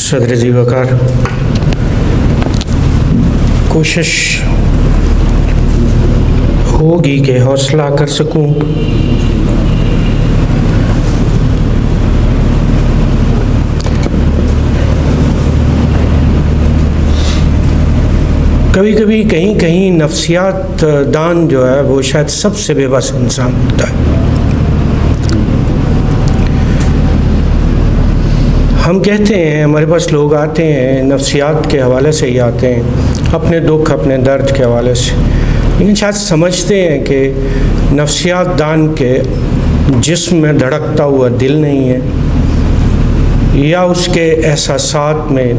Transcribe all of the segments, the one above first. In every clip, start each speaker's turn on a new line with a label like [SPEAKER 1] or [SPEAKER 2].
[SPEAKER 1] صدر ذی وقار، کوشش ہوگی کہ حوصلہ کر سکوں کبھی کبھی کہیں نفسیات دان جو ہے وہ شاید سب سے بے بس انسان ہوتا ہے۔ ہم کہتے ہیں، ہمارے پاس لوگ آتے ہیں نفسیات کے حوالے سے ہی آتے ہیں، اپنے دکھ اپنے درد کے حوالے سے، لیکن شاید سمجھتے ہیں کہ نفسیات دان کے جسم میں دھڑکتا ہوا دل نہیں ہے، یا اس کے احساسات میں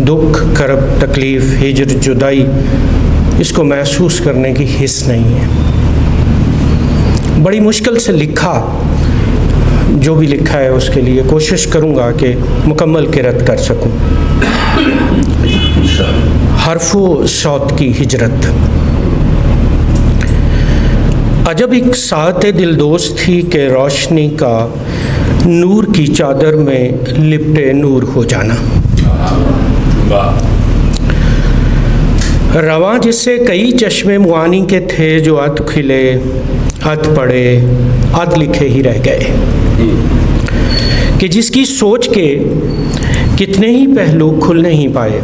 [SPEAKER 1] دکھ کرب تکلیف ہجر جدائی اس کو محسوس کرنے کی حس نہیں ہے۔ بڑی مشکل سے لکھا، جو بھی لکھا ہے اس کے لیے کوشش کروں گا کہ مکمل قرأت کر سکوں۔ حرف و صوت کی ہجرت۔ عجب ایک ساعت دل دوست تھی کہ روشنی کا نور کی چادر میں لپٹے نور ہو جانا، رواں جس سے کئی چشمے معانی کے تھے، جو اد کھلے اد پڑے اد لکھے ہی رہ گئے، کہ جس کی سوچ کے کتنے ہی پہلو کھل نہیں پائے،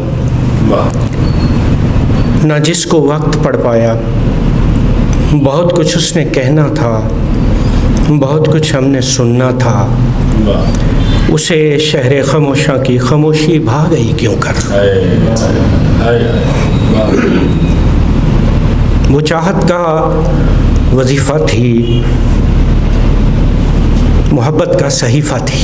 [SPEAKER 1] نہ جس کو وقت پڑ پایا۔ بہت کچھ اس نے کہنا تھا، بہت کچھ ہم نے سننا تھا، اسے شہر خاموشاں کی خاموشی بھا گئی کیوں کر۔ وہ چاہت کا وظیفہ تھی، محبت کا صحیفہ تھی۔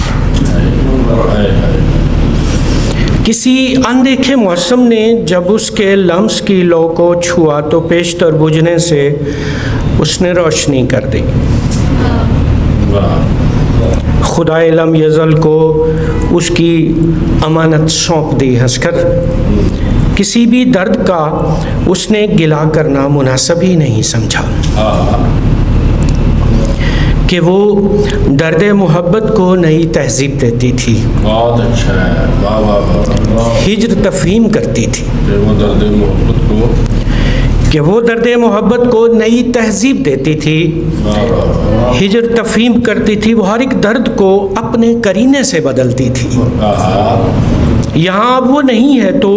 [SPEAKER 1] کسی اندیکھے موسم نے جب اس کے لمس کی لو کو چھوا تو پیشتر بجھنے سے اس نے روشنی کر دی۔ خدائے لم یزل کو اس کی امانت سونپ دی ہنس کر، کسی بھی درد کا اس نے گلا کرنا مناسب ہی نہیں سمجھا، کہ وہ درد محبت کو نئی تہذیب دیتی تھی،
[SPEAKER 2] بہت اچھا ہے، واہ واہ واہ،
[SPEAKER 1] ہجر تفہیم کرتی تھی، کہ وہ درد محبت کو نئی تہذیب دیتی تھی، ہجر تفہیم کرتی تھی، وہ ہر ایک درد کو اپنے کرینے سے بدلتی تھی۔ یہاں اب وہ نہیں ہے تو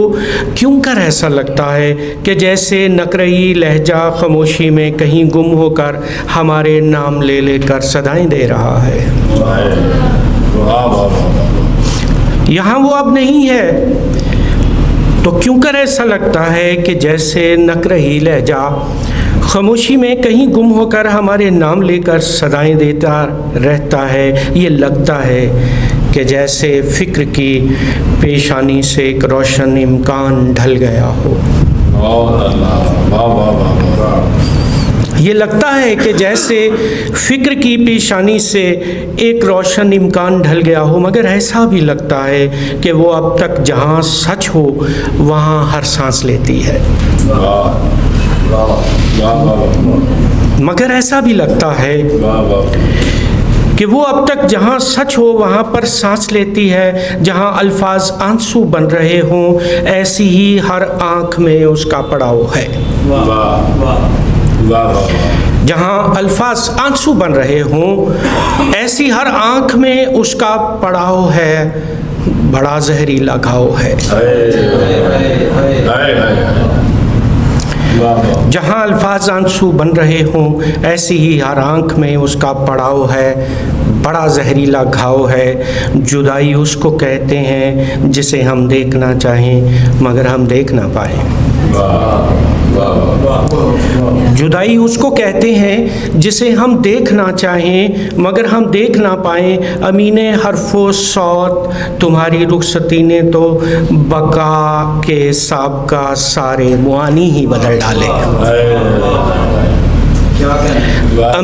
[SPEAKER 1] کیوں کر ایسا لگتا ہے کہ جیسے نقرئی لہجہ خاموشی میں کہیں گم ہو کر ہمارے نام لے لے کر صدائیں دے رہا ہے۔ یہاں وہ اب نہیں ہے تو کیوں کر ایسا لگتا ہے کہ جیسے نقرئی لہجہ خاموشی میں کہیں گم ہو کر ہمارے نام لے کر صدائیں دیتا رہتا ہے۔ یہ لگتا ہے کہ جیسے فکر کی پیشانی سے ایک روشن امکان ڈھل گیا ہو۔ یہ لگتا ہے کہ جیسے فکر کی پیشانی سے ایک روشن امکان ڈھل گیا ہو، مگر ایسا بھی لگتا ہے کہ وہ اب تک جہاں سچ ہو وہاں ہر سانس لیتی ہے۔ مگر ایسا بھی لگتا ہے کہ وہ اب تک جہاں سچ ہو وہاں پر سانس لیتی ہے، جہاں الفاظ آنسو بن رہے ہوں ایسی ہی ہر آنکھ میں اس کا پڑاؤ ہے۔ جہاں الفاظ آنسو بن رہے ہوں ایسی ہر آنکھ میں اس کا پڑاؤ ہے، بڑا زہریلا گھاؤ ہے۔ جہاں الفاظ آنسو بن رہے ہوں ایسی ہی ہر آنکھ میں اس کا پڑاؤ ہے، بڑا زہریلا گھاؤ ہے۔ جدائی اس کو کہتے ہیں جسے ہم دیکھنا چاہیں مگر ہم دیکھ نہ پائیں۔ جدائی اس کو کہتے ہیں جسے ہم دیکھنا چاہیں مگر ہم دیکھ نہ پائیں۔ امین حرف و صوت تمہاری رخصتی نے تو بقا کے سابقہ سارے معانی ہی بدل ڈالے۔